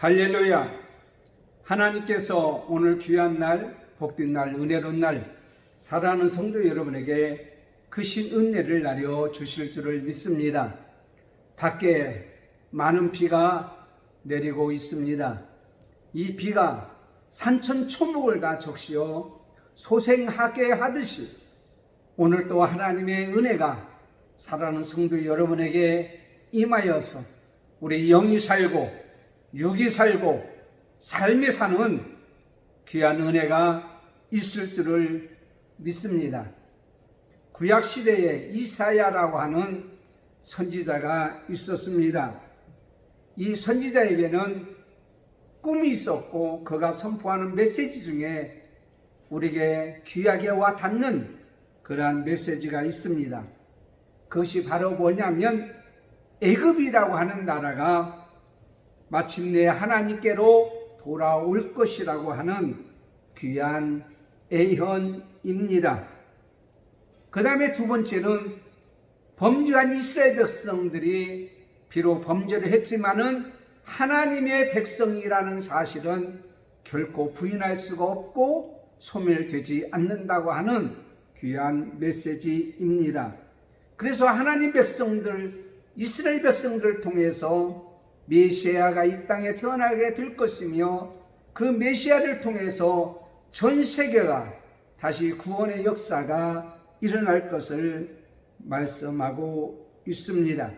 할렐루야! 하나님께서 오늘 귀한 날, 복된 날, 은혜로운 날 사랑하는 성도 여러분에게 크신 은혜를 나려 주실 줄을 믿습니다. 밖에 많은 비가 내리고 있습니다. 이 비가 산천초목을 다 적시어 소생하게 하듯이 오늘 또 하나님의 은혜가 사랑하는 성도 여러분에게 임하여서 우리 영이 살고 육이 살고 삶에 사는 귀한 은혜가 있을 줄을 믿습니다. 구약시대에 이사야라고 하는 선지자가 있었습니다. 이 선지자에게는 꿈이 있었고 그가 선포하는 메시지 중에 우리에게 귀하게 와 닿는 그러한 메시지가 있습니다. 그것이 바로 뭐냐면 애굽이라고 하는 나라가 마침내 하나님께로 돌아올 것이라고 하는 귀한 예언입니다. 그 다음에 두 번째는 범죄한 이스라엘 백성들이 비록 범죄를 했지만은 하나님의 백성이라는 사실은 결코 부인할 수가 없고 소멸되지 않는다고 하는 귀한 메시지입니다. 그래서 하나님 백성들, 이스라엘 백성들을 통해서 메시아가 이 땅에 태어나게 될 것이며 그 메시아를 통해서 전 세계가 다시 구원의 역사가 일어날 것을 말씀하고 있습니다.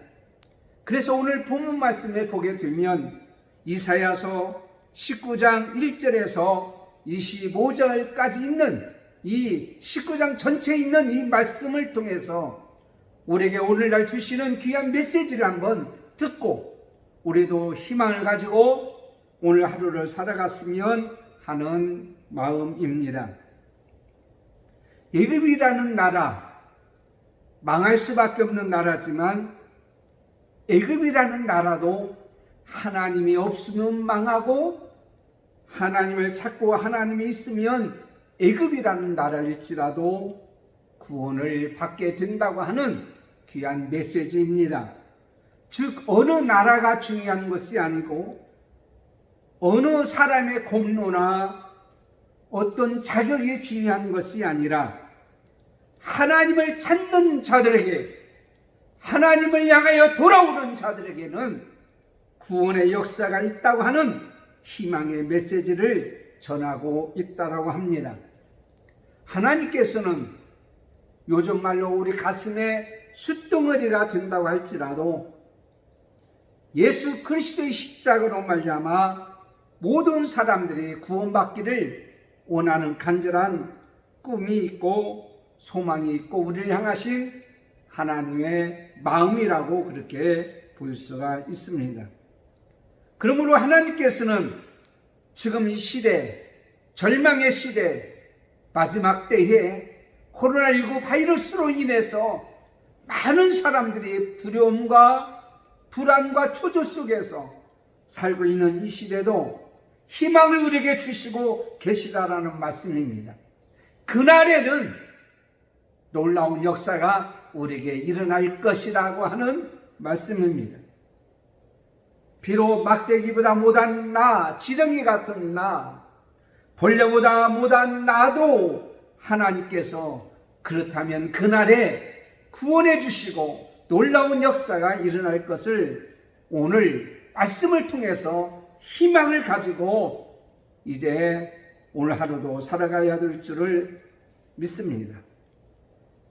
그래서 오늘 본문 말씀을 보게 되면 이사야서 19장 1절에서 25절까지 있는 이 19장 전체에 있는 이 말씀을 통해서 우리에게 오늘날 주시는 귀한 메시지를 한번 듣고 우리도 희망을 가지고 오늘 하루를 살아갔으면 하는 마음입니다. 애굽이라는 나라, 망할 수밖에 없는 나라지만 애굽이라는 나라도 하나님이 없으면 망하고 하나님을 찾고 하나님이 있으면 애굽이라는 나라일지라도 구원을 받게 된다고 하는 귀한 메시지입니다. 즉 어느 나라가 중요한 것이 아니고 어느 사람의 공로나 어떤 자격이 중요한 것이 아니라 하나님을 찾는 자들에게, 하나님을 향하여 돌아오는 자들에게는 구원의 역사가 있다고 하는 희망의 메시지를 전하고 있다고 합니다. 하나님께서는 요즘 말로 우리 가슴에 숯덩어리가 된다고 할지라도 예수 그리스도의 십자가로 말미암아 모든 사람들이 구원받기를 원하는 간절한 꿈이 있고 소망이 있고 우리를 향하신 하나님의 마음이라고 그렇게 볼 수가 있습니다. 그러므로 하나님께서는 지금 이 시대, 절망의 시대, 마지막 때에 코로나19 바이러스로 인해서 많은 사람들이 두려움과 불안과 초조 속에서 살고 있는 이 시대도 희망을 우리에게 주시고 계시다라는 말씀입니다. 그날에는 놀라운 역사가 우리에게 일어날 것이라고 하는 말씀입니다. 비록 막대기보다 못한 나, 지렁이 같은 나, 벌레보다 못한 나도 하나님께서 그렇다면 그날에 구원해 주시고 놀라운 역사가 일어날 것을 오늘 말씀을 통해서 희망을 가지고 이제 오늘 하루도 살아가야 될 줄을 믿습니다.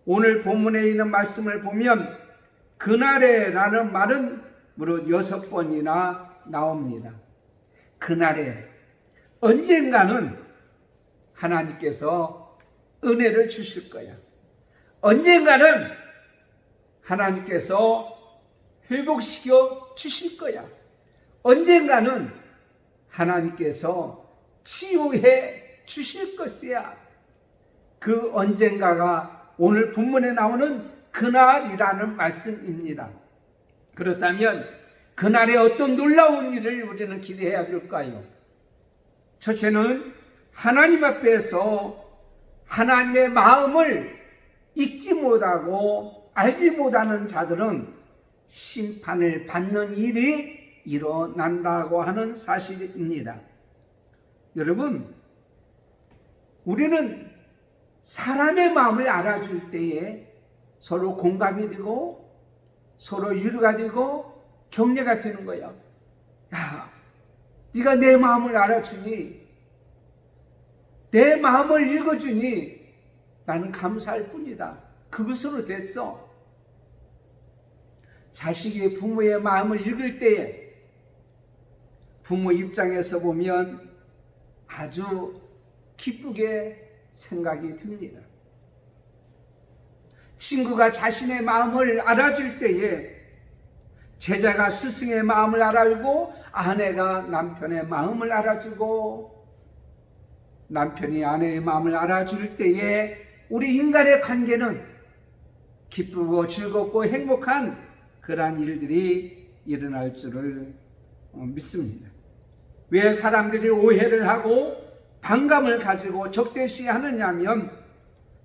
오늘 본문에 있는 말씀을 보면 그날에 라는 말은 무려 6번이나 나옵니다. 그날에 언젠가는 하나님께서 은혜를 주실 거야. 언젠가는 하나님께서 회복시켜 주실 거야. 언젠가는 하나님께서 치유해 주실 것이야. 그 언젠가가 오늘 본문에 나오는 그날이라는 말씀입니다. 그렇다면 그날에 어떤 놀라운 일을 우리는 기대해야 될까요? 첫째는 하나님 앞에서 하나님의 마음을 읽지 못하고 알지 못하는 자들은 심판을 받는 일이 일어난다고 하는 사실입니다. 여러분, 우리는 사람의 마음을 알아줄 때에 서로 공감이 되고 서로 위로가 되고 격려가 되는 거야. 야, 네가 내 마음을 알아주니, 내 마음을 읽어주니 나는 감사할 뿐이다. 그것으로 됐어. 자식이 부모의 마음을 읽을 때에 부모 입장에서 보면 아주 기쁘게 생각이 듭니다. 친구가 자신의 마음을 알아줄 때에 제자가 스승의 마음을 알아주고 아내가 남편의 마음을 알아주고 남편이 아내의 마음을 알아줄 때에 우리 인간의 관계는 기쁘고 즐겁고 행복한 그러한 일들이 일어날 줄을 믿습니다. 왜 사람들이 오해를 하고 반감을 가지고 적대시하느냐 하면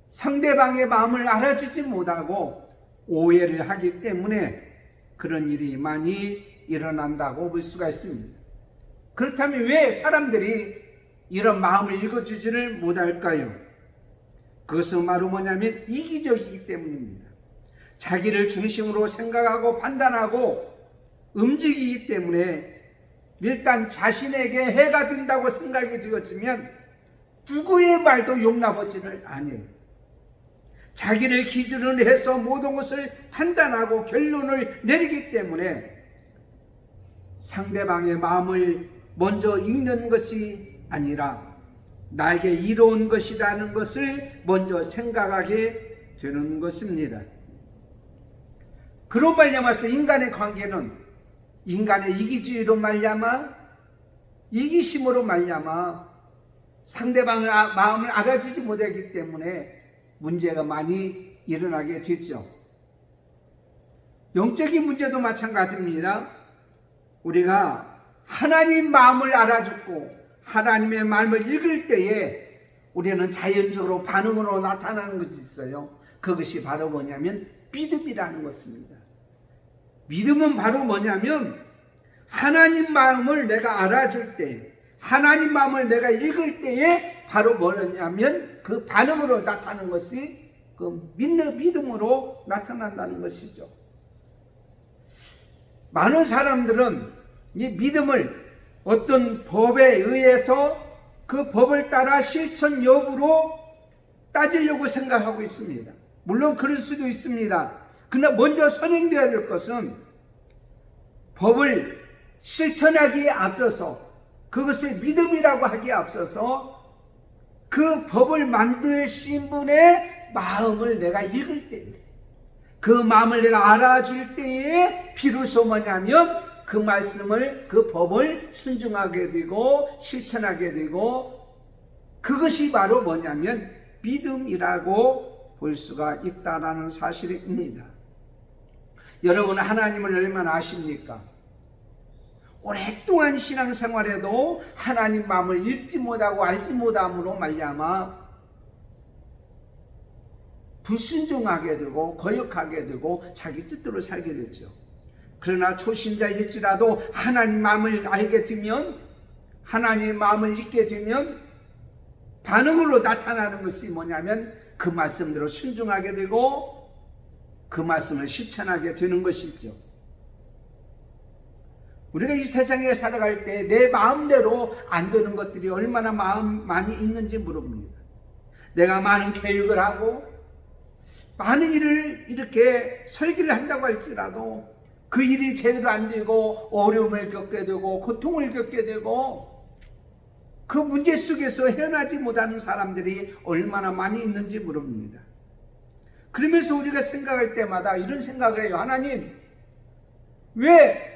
상대방의 마음을 알아주지 못하고 오해를 하기 때문에 그런 일이 많이 일어난다고 볼 수가 있습니다. 그렇다면 왜 사람들이 이런 마음을 읽어주지를 못할까요? 그것은 바로 뭐냐면 이기적이기 때문입니다. 자기를 중심으로 생각하고 판단하고 움직이기 때문에 일단 자신에게 해가 된다고 생각이 되었지만 누구의 말도 용납하지를 않아요. 자기를 기준으로 해서 모든 것을 판단하고 결론을 내리기 때문에 상대방의 마음을 먼저 읽는 것이 아니라 나에게 이로운 것이라는 것을 먼저 생각하게 되는 것입니다. 그로 말미암아서 인간의 관계는 인간의 이기주의로 말미암아 이기심으로 말미암아 상대방의 마음을 알아주지 못하기 때문에 문제가 많이 일어나게 됐죠. 영적인 문제도 마찬가지입니다. 우리가 하나님 마음을 알아주고 하나님의 마음을 읽을 때에 우리는 자연적으로 반응으로 나타나는 것이 있어요. 그것이 바로 뭐냐면 믿음이라는 것입니다. 믿음은 바로 뭐냐면 하나님 마음을 내가 알아줄 때, 하나님 마음을 내가 읽을 때에 바로 뭐냐면 그 반응으로 나타나는 것이 그 믿음으로 나타난다는 것이죠. 많은 사람들은 이 믿음을 어떤 법에 의해서 그 법을 따라 실천 여부로 따지려고 생각하고 있습니다. 물론 그럴 수도 있습니다. 그러나 먼저 선행되어야 될 것은 법을 실천하기에 앞서서 그것을 믿음이라고 하기에 앞서서 그 법을 만드신 분의 마음을 내가 읽을 때, 그 마음을 내가 알아줄 때에 비로소 뭐냐면 그 말씀을, 그 법을 순종하게 되고 실천하게 되고 그것이 바로 뭐냐면 믿음이라고 볼 수가 있다는 사실입니다. 여러분은 하나님을 얼마나 아십니까? 오랫동안 신앙생활에도 하나님 마음을 읽지 못하고 알지 못함으로 말미암아 불순종하게 되고 거역하게 되고 자기 뜻대로 살게 되죠. 그러나 초신자일지라도 하나님 마음을 알게 되면, 하나님 마음을 읽게 되면 반응으로 나타나는 것이 뭐냐면 그 말씀대로 순종하게 되고 그 말씀을 실천하게 되는 것이죠. 우리가 이 세상에 살아갈 때 내 마음대로 안 되는 것들이 얼마나 많이 있는지 물어봅니다. 내가 많은 계획을 하고 많은 일을 이렇게 설계를 한다고 할지라도 그 일이 제대로 안 되고 어려움을 겪게 되고 고통을 겪게 되고 그 문제 속에서 헤어나지 못하는 사람들이 얼마나 많이 있는지 물어봅니다. 그러면서 우리가 생각할 때마다 이런 생각을 해요. 하나님, 왜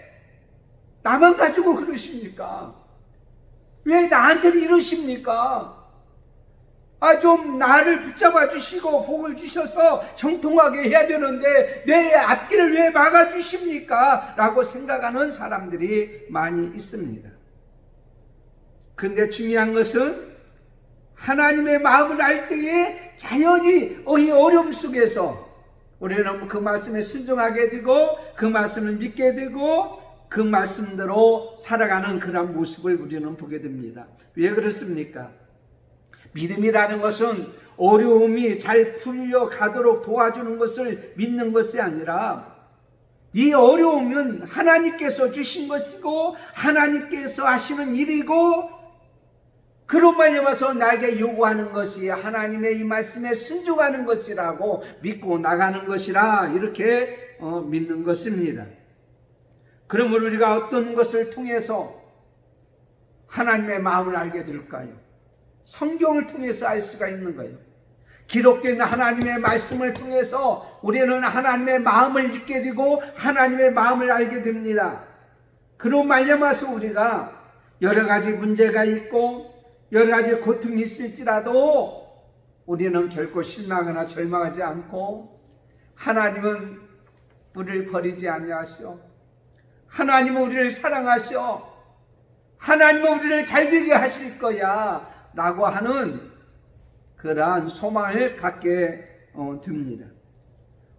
나만 가지고 그러십니까? 왜 나한테는 이러십니까? 좀 나를 붙잡아 주시고 복을 주셔서 형통하게 해야 되는데 내 앞길을 왜 막아 주십니까? 라고 생각하는 사람들이 많이 있습니다. 그런데 중요한 것은 하나님의 마음을 알 때에 자연히 이 어려움 속에서 우리는 그 말씀에 순종하게 되고 그 말씀을 믿게 되고 그 말씀대로 살아가는 그런 모습을 우리는 보게 됩니다. 왜 그렇습니까? 믿음이라는 것은 어려움이 잘 풀려가도록 도와주는 것을 믿는 것이 아니라, 이 어려움은 하나님께서 주신 것이고 하나님께서 하시는 일이고, 그로 말미암아서 나에게 요구하는 것이 하나님의 이 말씀에 순종하는 것이라고 믿고 나가는 것이라, 이렇게 믿는 것입니다. 그러면 우리가 어떤 것을 통해서 하나님의 마음을 알게 될까요? 성경을 통해서 알 수가 있는 거예요. 기록된 하나님의 말씀을 통해서 우리는 하나님의 마음을 읽게 되고 하나님의 마음을 알게 됩니다. 그로 말미암아서 우리가 여러 가지 문제가 있고 여러 가지 고통이 있을지라도 우리는 결코 실망하거나 절망하지 않고, 하나님은 우리를 버리지 아니하시오, 하나님은 우리를 사랑하시오, 하나님은 우리를 잘되게 하실 거야 라고 하는 그러한 소망을 갖게 됩니다.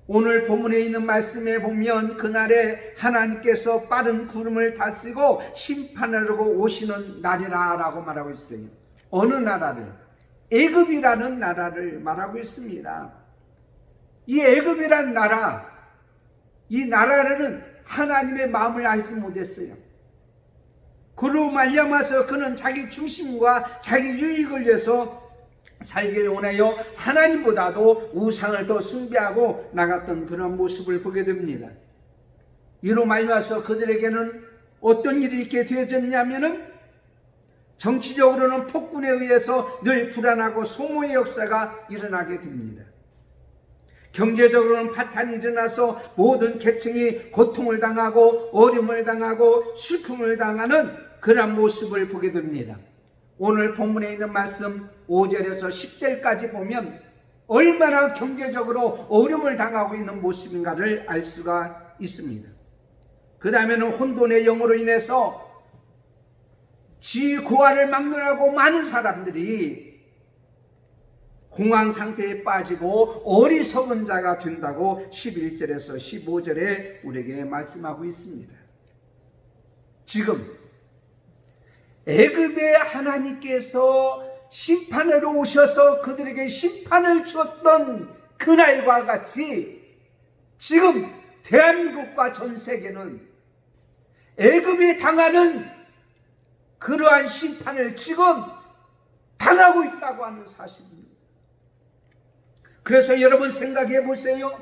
오늘 본문에 있는 말씀에 보면 그날에 하나님께서 빠른 구름을 다스리고 심판하려고 오시는 날이라 라고 말하고 있어요. 어느 나라를? 애굽이라는 나라를 말하고 있습니다. 이 애굽이라는 나라, 이 나라는 하나님의 마음을 알지 못했어요. 그로 말미암아서 그는 자기 중심과 자기 유익을 위해서 살기를 원하여 하나님보다도 우상을 더 숭배하고 나갔던 그런 모습을 보게 됩니다. 이로 말미암아서 그들에게는 어떤 일이 있게 되어졌냐면은, 정치적으로는 폭군에 의해서 늘 불안하고 소모의 역사가 일어나게 됩니다. 경제적으로는 파탄이 일어나서 모든 계층이 고통을 당하고 어려움을 당하고 슬픔을 당하는 그런 모습을 보게 됩니다. 오늘 본문에 있는 말씀 5절에서 10절까지 보면 얼마나 경제적으로 어려움을 당하고 있는 모습인가를 알 수가 있습니다. 그 다음에는 혼돈의 영으로 인해서 지고화를 막론하고 많은 사람들이 공황 상태에 빠지고 어리석은 자가 된다고 11절에서 15절에 우리에게 말씀하고 있습니다. 지금 애굽의 하나님께서 심판으로 오셔서 그들에게 심판을 주었던 그날과 같이 지금 대한민국과 전 세계는 애굽이 당하는 그러한 심판을 지금 당하고 있다고 하는 사실입니다. 그래서 여러분 생각해 보세요.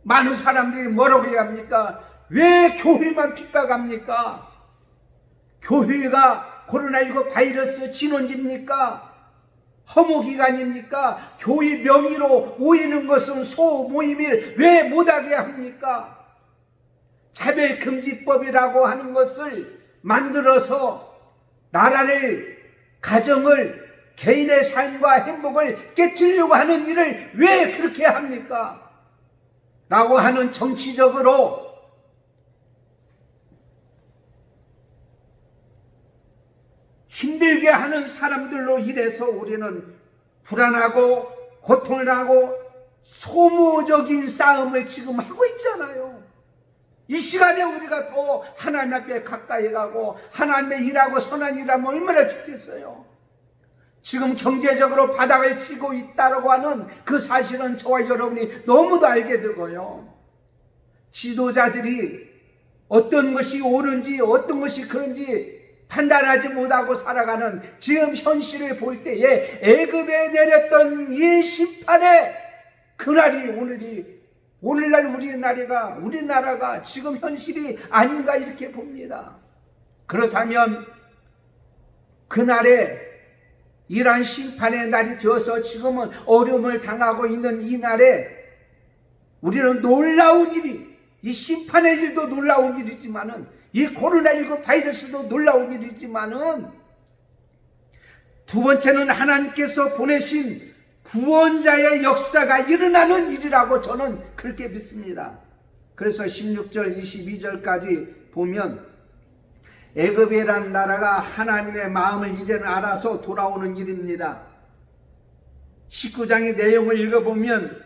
많은 사람들이 뭐라고 합니까? 왜 교회만 핍박합니까? 교회가 코로나19 바이러스 진원지입니까? 허무기간입니까? 교회 명의로 모이는 것은 소모임을 왜 못하게 합니까? 차별금지법이라고 하는 것을 만들어서 나라를, 가정을, 개인의 삶과 행복을 깨치려고 하는 일을 왜 그렇게 합니까? 라고 하는 정치적으로 힘들게 하는 사람들로 인해서 우리는 불안하고 고통을 당하고 소모적인 싸움을 지금 하고 있잖아요. 이 시간에 우리가 더 하나님 앞에 가까이 가고 하나님의 일하고 선한 일하면 얼마나 좋겠어요. 지금 경제적으로 바닥을 치고 있다고 하는 그 사실은 저와 여러분이 너무도 알게 되고요. 지도자들이 어떤 것이 옳은지 어떤 것이 그런지 판단하지 못하고 살아가는 지금 현실을 볼 때에 애굽에 내렸던 이 심판의 그날이 오늘날 우리나라가 지금 현실이 아닌가 이렇게 봅니다. 그렇다면 그날에 이러한 심판의 날이 되어서 지금은 어려움을 당하고 있는 이 날에 우리는 놀라운 일이, 이 심판의 일도 놀라운 일이지만은 이 코로나19 바이러스도 놀라운 일이지만은 두 번째는 하나님께서 보내신 구원자의 역사가 일어나는 일이라고 저는 그렇게 믿습니다. 그래서 16절 22절까지 보면 애굽이라는 나라가 하나님의 마음을 이제는 알아서 돌아오는 일입니다. 19장의 내용을 읽어보면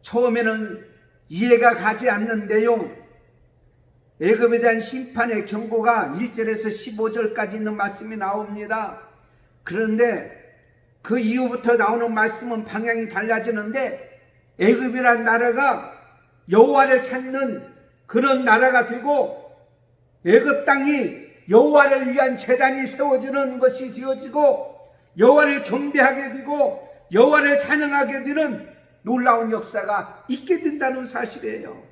처음에는 이해가 가지 않는 내용, 애굽에 대한 심판의 경고가 1절에서 15절까지 있는 말씀이 나옵니다. 그런데 그 이후부터 나오는 말씀은 방향이 달라지는데, 애굽이란 나라가 여호와를 찾는 그런 나라가 되고, 애굽 땅이 여호와를 위한 제단이 세워지는 것이 되어지고, 여호와를 경배하게 되고 여호와를 찬양하게 되는 놀라운 역사가 있게 된다는 사실이에요.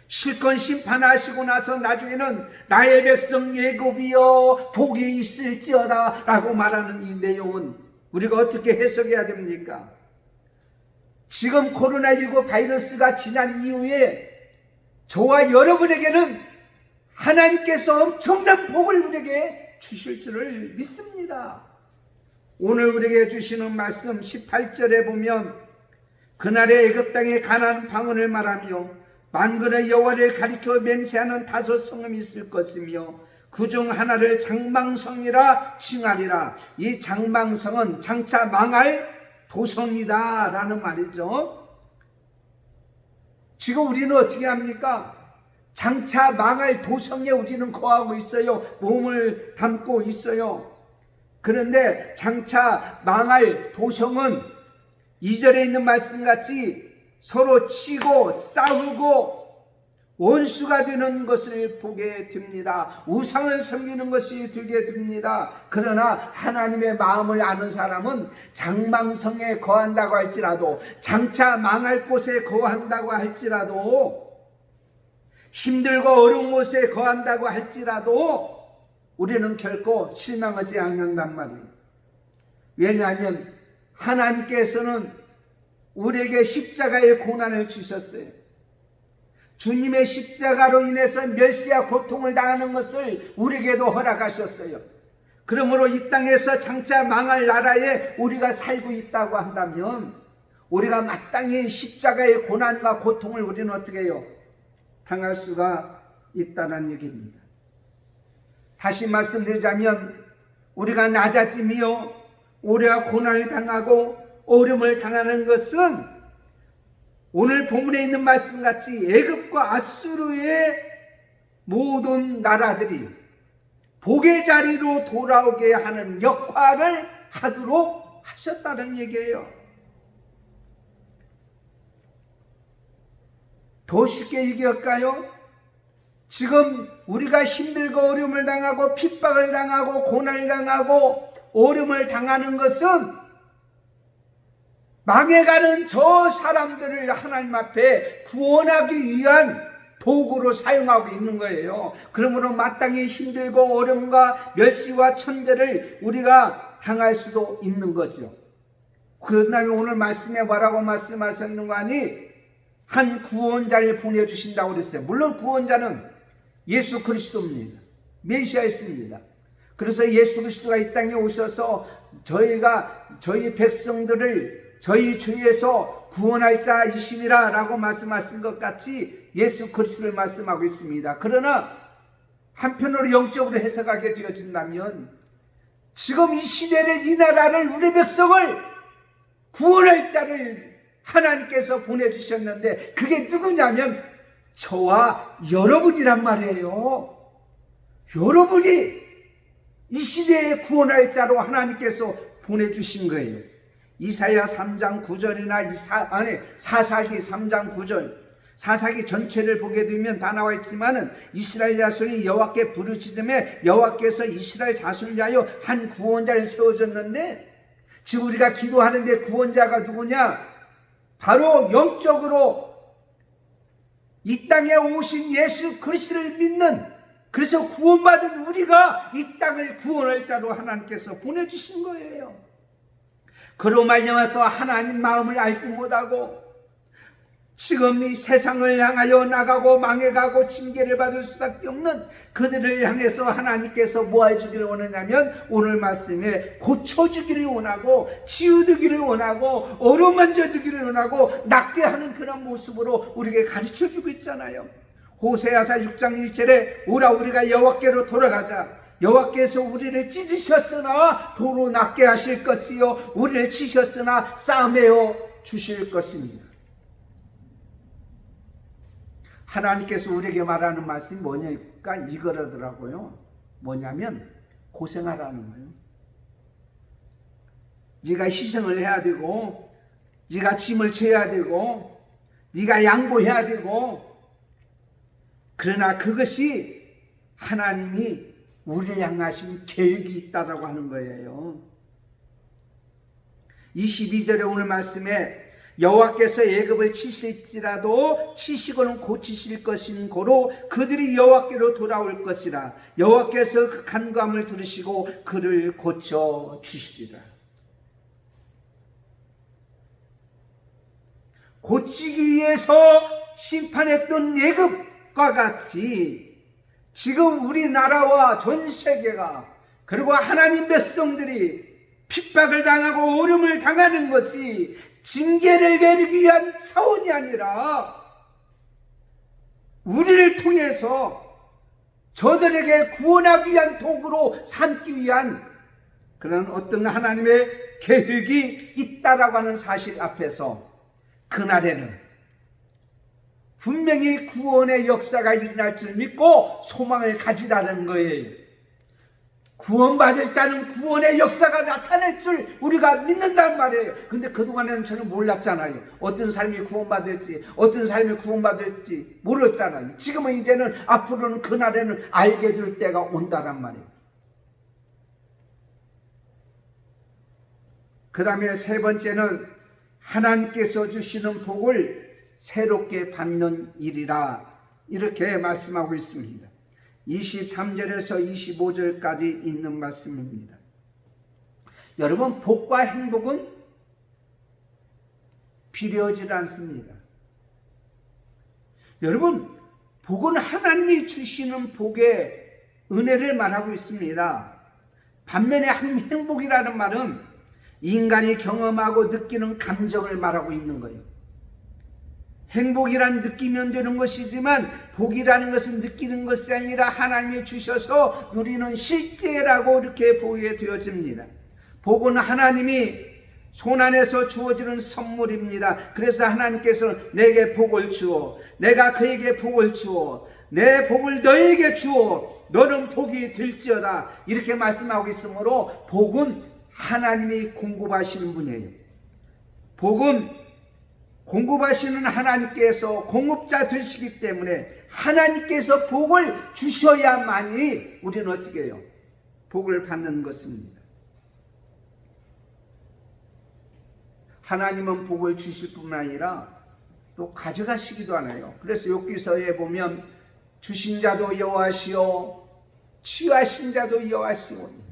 실컷 심판하시고 나서 나중에는 나의 백성 애굽이여 복이 있을지어다 라고 말하는 이 내용은 우리가 어떻게 해석해야 됩니까? 지금 코로나19 바이러스가 지난 이후에 저와 여러분에게는 하나님께서 엄청난 복을 우리에게 주실 줄을 믿습니다. 오늘 우리에게 주시는 말씀 18절에 보면, 그날의 애굽 땅에 가나안 방언을 말하며 만군의 여호와를 가리켜 맹세하는 5 성읍이 있을 것이며 그 중 하나를 장망성이라 칭하리라. 이 장망성은 장차 망할 도성이다 라는 말이죠. 지금 우리는 어떻게 합니까? 장차 망할 도성에 우리는 거하고 있어요. 몸을 담고 있어요. 그런데 장차 망할 도성은 2절에 있는 말씀같이 서로 치고 싸우고 원수가 되는 것을 보게 됩니다. 우상을 섬기는 것이 되게 됩니다. 그러나 하나님의 마음을 아는 사람은 장망성에 거한다고 할지라도, 장차 망할 곳에 거한다고 할지라도, 힘들고 어려운 곳에 거한다고 할지라도 우리는 결코 실망하지 않는단 말이에요. 왜냐하면 하나님께서는 우리에게 십자가의 고난을 주셨어요. 주님의 십자가로 인해서 멸시와 고통을 당하는 것을 우리에게도 허락하셨어요. 그러므로 이 땅에서 장차 망할 나라에 우리가 살고 있다고 한다면 우리가 마땅히 십자가의 고난과 고통을 우리는 어떻게 해요? 당할 수가 있다는 얘기입니다. 다시 말씀드리자면 우리가 낮아지며 오래와 고난을 당하고 어려움을 당하는 것은 오늘 본문에 있는 말씀같이 애굽과 아수르의 모든 나라들이 복의 자리로 돌아오게 하는 역할을 하도록 하셨다는 얘기예요. 더 쉽게 얘기할까요? 지금 우리가 힘들고 어려움을 당하고 핍박을 당하고 고난을 당하고 어려움을 당하는 것은 망해가는 저 사람들을 하나님 앞에 구원하기 위한 도구로 사용하고 있는 거예요. 그러므로 마땅히 힘들고 어려움과 멸시와 천대를 우리가 당할 수도 있는 거죠. 그런다면 오늘 말씀에 뭐라고 말씀하셨는 거 아니? 한 구원자를 보내주신다고 그랬어요. 물론 구원자는 예수 그리스도입니다. 메시아였습니다. 그래서 예수 그리스도가 이 땅에 오셔서 저희 백성들을 저희 주에서 구원할 자이시니라 라고 말씀하신 것 같이 예수 그리스도를 말씀하고 있습니다. 그러나 한편으로 영적으로 해석하게 되어진다면 지금 이 시대를, 이 나라를, 우리 백성을 구원할 자를 하나님께서 보내주셨는데 그게 누구냐면 저와 여러분이란 말이에요. 여러분이 이 시대에 구원할 자로 하나님께서 보내주신 거예요. 이사야 3장 9절이나 사사기 3장 9절, 사사기 전체를 보게 되면 다 나와 있지만은 이스라엘 자손이 여호와께 부르짖음에 여호와께서 이스라엘 자손을 위하여 한 구원자를 세워줬는데, 지금 우리가 기도하는데 구원자가 누구냐? 바로 영적으로 이 땅에 오신 예수 그리스도를 믿는, 그래서 구원받은 우리가 이 땅을 구원할 자로 하나님께서 보내주신 거예요. 그로 말미암아서 하나님 마음을 알지 못하고 지금 이 세상을 향하여 나가고 망해가고 징계를 받을 수밖에 없는 그들을 향해서 하나님께서 뭐 해주기를 원하냐면 오늘 말씀에 고쳐주기를 원하고 치유되기를 원하고 어루만져주기를 원하고 낫게 하는 그런 모습으로 우리에게 가르쳐주고 있잖아요. 호세아서 6장 1절에 오라 우리가 여호와께로 돌아가자. 여호와께서 우리를 찢으셨으나 도로 낫게 하실 것이요 우리를 치셨으나 싸매어 주실 것입니다. 하나님께서 우리에게 말하는 말씀이 뭐냐니까 이거라더라고요. 뭐냐면 고생하라는 거예요. 네가 희생을 해야 되고, 네가 짐을 져야 되고, 네가 양보해야 되고, 그러나 그것이 하나님이 우리를 향하신 계획이 있다라고 하는 거예요. 22절에 오늘 말씀에 여호와께서 애굽을 치실지라도 치시고는 고치실 것인 고로 그들이 여호와께로 돌아올 것이라. 여호와께서 그 간구함을 들으시고 그를 고쳐 주시리라. 고치기 위해서 심판했던 애굽과 같이 지금 우리나라와 전 세계가, 그리고 하나님 백성들이 핍박을 당하고 오름을 당하는 것이 징계를 내리기 위한 차원이 아니라 우리를 통해서 저들에게 구원하기 위한 도구로 삼기 위한 그런 어떤 하나님의 계획이 있다라고 하는 사실 앞에서 그날에는 분명히 구원의 역사가 일어날 줄 믿고 소망을 가지라는 거예요. 구원받을 자는 구원의 역사가 나타날 줄 우리가 믿는단 말이에요. 근데 그동안에는 저는 몰랐잖아요. 어떤 사람이 구원받을지, 어떤 사람이 구원받을지 몰랐잖아요. 지금은 이제는 앞으로는 그날에는 알게 될 때가 온다란 말이에요. 그 다음에 세 번째는 하나님께서 주시는 복을 새롭게 받는 일이라, 이렇게 말씀하고 있습니다. 23절에서 25절까지 있는 말씀입니다. 여러분, 복과 행복은 비례하지 않습니다. 여러분, 복은 하나님이 주시는 복의 은혜를 말하고 있습니다. 반면에 행복이라는 말은 인간이 경험하고 느끼는 감정을 말하고 있는 거예요. 행복이란 느끼면 되는 것이지만 복이라는 것은 느끼는 것이 아니라 하나님이 주셔서 누리는 실제라고 이렇게 보게 되어집니다. 복은 하나님이 손안에서 주어지는 선물입니다. 그래서 하나님께서 내게 복을 주어, 내가 그에게 복을 주어, 내 복을 너에게 주어 너는 복이 될지어다, 이렇게 말씀하고 있으므로 복은 하나님이 공급하시는 분이에요. 복은 공급하시는 하나님께서 공급자 되시기 때문에 하나님께서 복을 주셔야만이 우리는 어떻게 해요? 복을 받는 것입니다. 하나님은 복을 주실 뿐만 아니라 또 가져가시기도 하나요. 그래서 욥기서에 보면 주신 자도 여호와시오 취하신 자도 여호와시오니.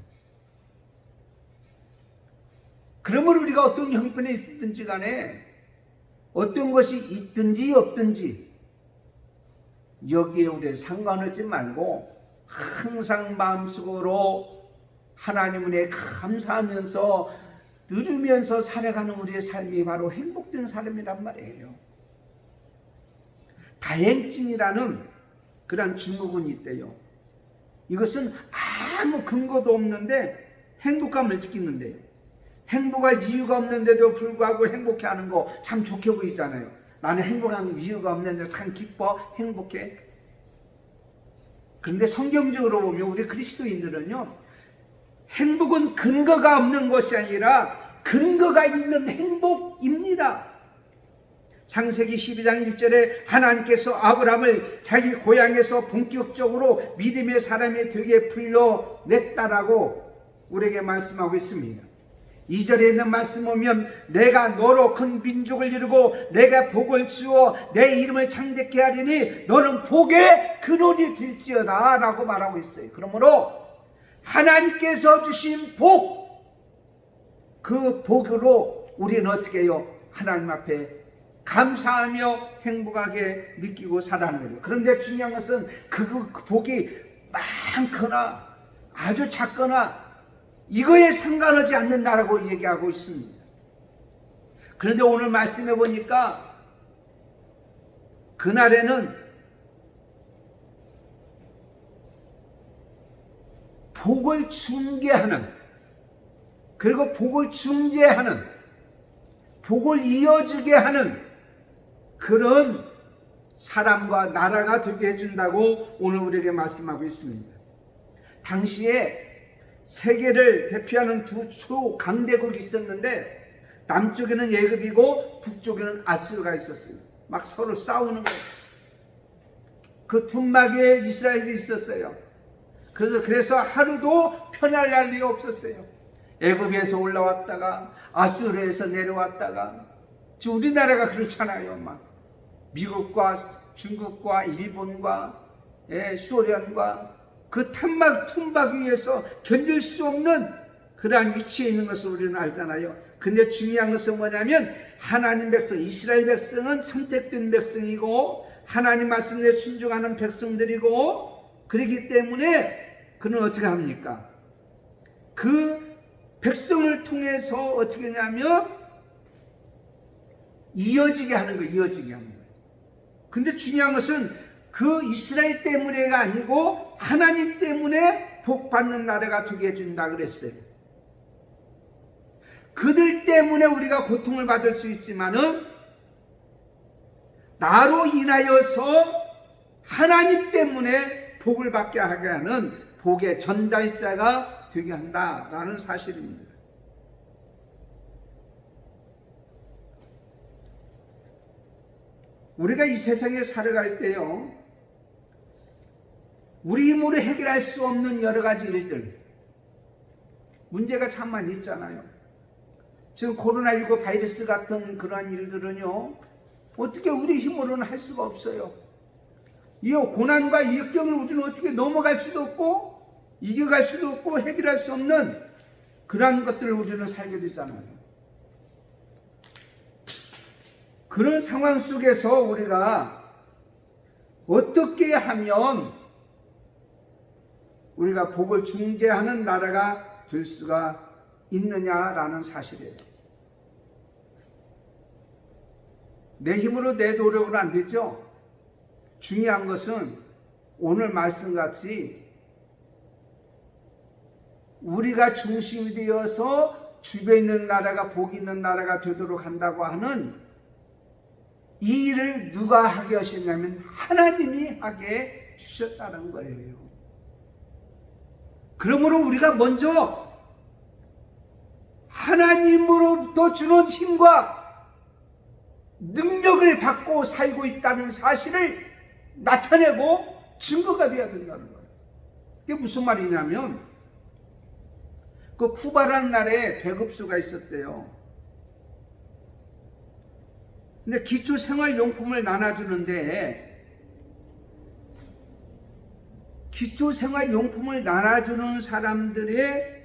그러므로 우리가 어떤 형편에 있든지 간에 어떤 것이 있든지 없든지 여기에 우리 상관하지 말고 항상 마음속으로 하나님 은혜에 감사하면서 누리면서 살아가는 우리의 삶이 바로 행복된 삶이란 말이에요. 다행증이라는 그런 증후군이 있대요. 이것은 아무 근거도 없는데 행복감을 느끼는데요. 행복할 이유가 없는데도 불구하고 행복해하는 거 참 좋게 보이잖아요. 나는 행복한 이유가 없는데 참 기뻐, 행복해. 그런데 성경적으로 보면 우리 그리스도인들은요, 행복은 근거가 없는 것이 아니라 근거가 있는 행복입니다. 창세기 12장 1절에 하나님께서 아브라함을 자기 고향에서 본격적으로 믿음의 사람이 되게 불러냈다라고 우리에게 말씀하고 있습니다. 2절에 있는 말씀 보면 내가 너로 큰 민족을 이루고 내가 복을 주어 내 이름을 창대케 하리니 너는 복의 근원이 될지어다 라고 말하고 있어요. 그러므로 하나님께서 주신 복, 그 복으로 우리는 어떻게 해요? 하나님 앞에 감사하며 행복하게 느끼고 살아가는 거예요. 그런데 중요한 것은 그 복이 많거나 아주 작거나 이거에 상관하지 않는다라고 얘기하고 있습니다. 그런데 오늘 말씀해 보니까 그날에는 복을 중개하는, 그리고 복을 중재하는, 복을 이어주게 하는 그런 사람과 나라가 되게 해준다고 오늘 우리에게 말씀하고 있습니다. 당시에 세계를 대표하는 두 초강대국이 있었는데 남쪽에는 예굽이고 북쪽에는 아수르가 있었어요. 막 서로 싸우는 거예요. 그 둔막에 이스라엘이 있었어요. 그래서 하루도 편할 날이 없었어요. 애굽에서 올라왔다가 아수르에서 내려왔다가 지금 우리나라가 그렇잖아요. 막 미국과 중국과 일본과 소련과 그 tum박 위에서 견딜 수 없는 그러한 위치에 있는 것을 우리는 알잖아요. 근데 중요한 것은 뭐냐면 하나님 백성, 이스라엘 백성은 선택된 백성이고 하나님 말씀에 순종하는 백성들이고, 그렇기 때문에 그는 어떻게 합니까? 그 백성을 통해서 어떻게 하냐면 이어지게 하는 거예요. 이어지게 하는 거예요. 근데 중요한 것은 그 이스라엘 때문에가 아니고 하나님 때문에 복받는 나라가 되게 해준다 그랬어요. 그들 때문에 우리가 고통을 받을 수 있지만은 나로 인하여서 하나님 때문에 복을 받게 하게 하는 복의 전달자가 되게 한다라는 사실입니다. 우리가 이 세상에 살아갈 때요, 우리 힘으로 해결할 수 없는 여러 가지 일들, 문제가 참 많이 있잖아요. 지금 코로나19 바이러스 같은 그러한 일들은요, 어떻게 우리 힘으로는 할 수가 없어요. 이 고난과 이 역경을 우리는 어떻게 넘어갈 수도 없고 이겨갈 수도 없고 해결할 수 없는 그러한 것들을 우리는 살게 되잖아요. 그런 상황 속에서 우리가 어떻게 하면 우리가 복을 중재하는 나라가 될 수가 있느냐라는 사실이에요. 내 힘으로 내 노력으로 안 되죠. 중요한 것은 오늘 말씀같이 우리가 중심이 되어서 주변에 있는 나라가 복 있는 나라가 되도록 한다고 하는 이 일을 누가 하게 하셨냐면 하나님이 하게 주셨다는 거예요. 그러므로 우리가 먼저 하나님으로부터 주는 힘과 능력을 받고 살고 있다는 사실을 나타내고 증거가 되어야 된다는 거예요. 이게 무슨 말이냐면 그 쿠바라는 나라에 배급소가 있었대요. 근데 기초생활용품을 나눠주는데 기초생활용품을 나눠주는 사람들의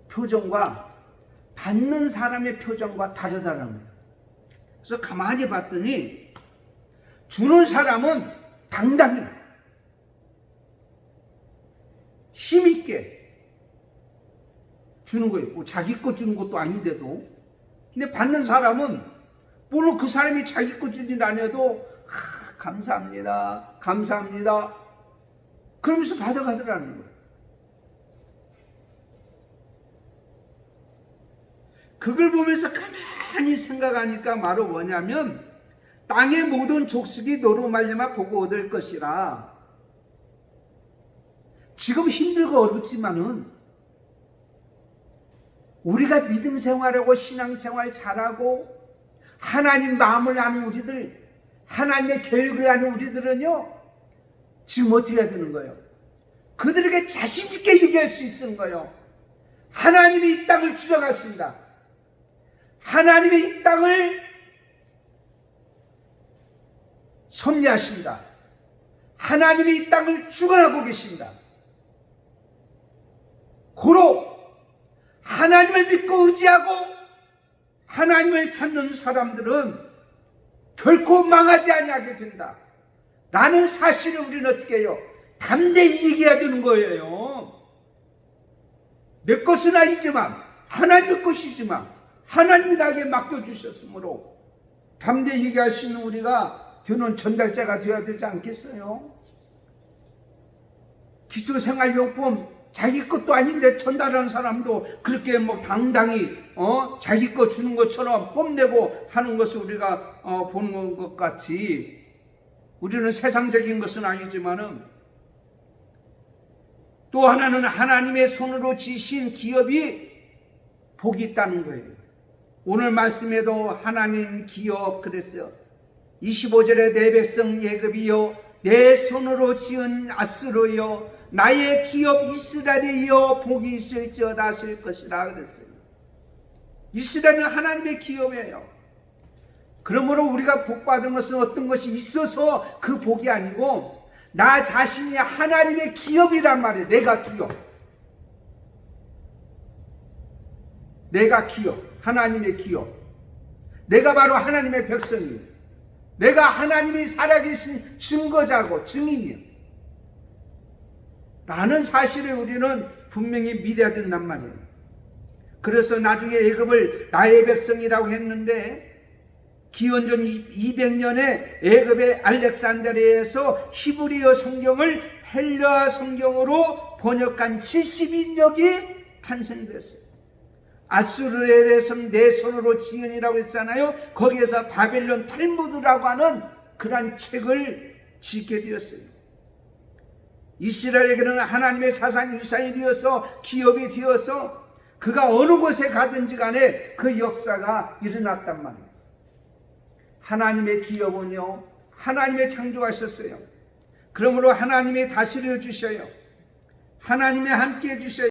표정과 받는 사람의 표정과 다르다는 거예요. 그래서 가만히 봤더니 주는 사람은 당당히 힘있게 주는 거예요. 뭐 자기 거 주는 것도 아닌데도. 근데 받는 사람은 물론 그 사람이 자기 거 주진 않아도 감사합니다, 감사합니다 그러면서 받아가더라는 거예요. 그걸 보면서 가만히 생각하니까 바로 뭐냐면 땅의 모든 족속이 너로 말미암아 복을 얻을 것이라. 지금 힘들고 어렵지만은 우리가 믿음 생활하고 신앙생활 잘하고 하나님 마음을 아는 우리들, 하나님의 계획을 아는 우리들은요, 지금 어떻게 해야 되는 거예요? 그들에게 자신있게 얘기할 수 있는 거예요. 하나님이 이 땅을 주장하십니다. 하나님의 이 땅을 섭리하신다. 하나님이 이 땅을 주관하고 계신다. 고로 하나님을 믿고 의지하고 하나님을 찾는 사람들은 결코 망하지 아니하게 된다 라는 사실을 우리는 어떻게 해요? 담대히 얘기해야 되는 거예요. 내 것은 아니지만 하나님의 것이지만 하나님이 나에게 맡겨주셨으므로 담대히 얘기할 수 있는 우리가 되는 전달자가 되어야 되지 않겠어요? 기초생활용품 자기 것도 아닌데 전달하는 사람도 그렇게 뭐 당당히 자기 것 주는 것처럼 뽐내고 하는 것을 우리가 보는 것 같이, 우리는 세상적인 것은 아니지만은 또 하나는 하나님의 손으로 지신 기업이 복이 있다는 거예요. 오늘 말씀에도 하나님 기업 그랬어요. 25절에 내 백성 예굽이요 내 손으로 지은 앗수로요 나의 기업 이스라엘이요 복이 있을지어다 하실 것이라 그랬어요. 이스라엘은 하나님의 기업이에요. 그러므로 우리가 복받은 것은 어떤 것이 있어서 그 복이 아니고 나 자신이 하나님의 기업이란 말이에요. 내가 기업. 내가 기업. 하나님의 기업. 내가 바로 하나님의 백성이에요. 내가 하나님이 살아계신 증거자고 증인이에요. 라는 사실을 우리는 분명히 믿어야 된단 말이에요. 그래서 나중에 애굽을 나의 백성이라고 했는데 기원전 200년에 애굽의 알렉산드리아에서 히브리어 성경을 헬라어 성경으로 번역한 70인역이 탄생됐어요. 아수르의 섬 내 손으로 지은이라고 했잖아요. 거기에서 바벨론 탈무드라고 하는 그런 책을 짓게 되었어요. 이스라엘에게는 하나님의 사상 유산이 되어서 기업이 되어서 그가 어느 곳에 가든지 간에 그 역사가 일어났단 말이에요. 하나님의 기업은요 하나님의 창조하셨어요. 그러므로 하나님이 다스려 주셔요. 하나님이 함께 해주셔요.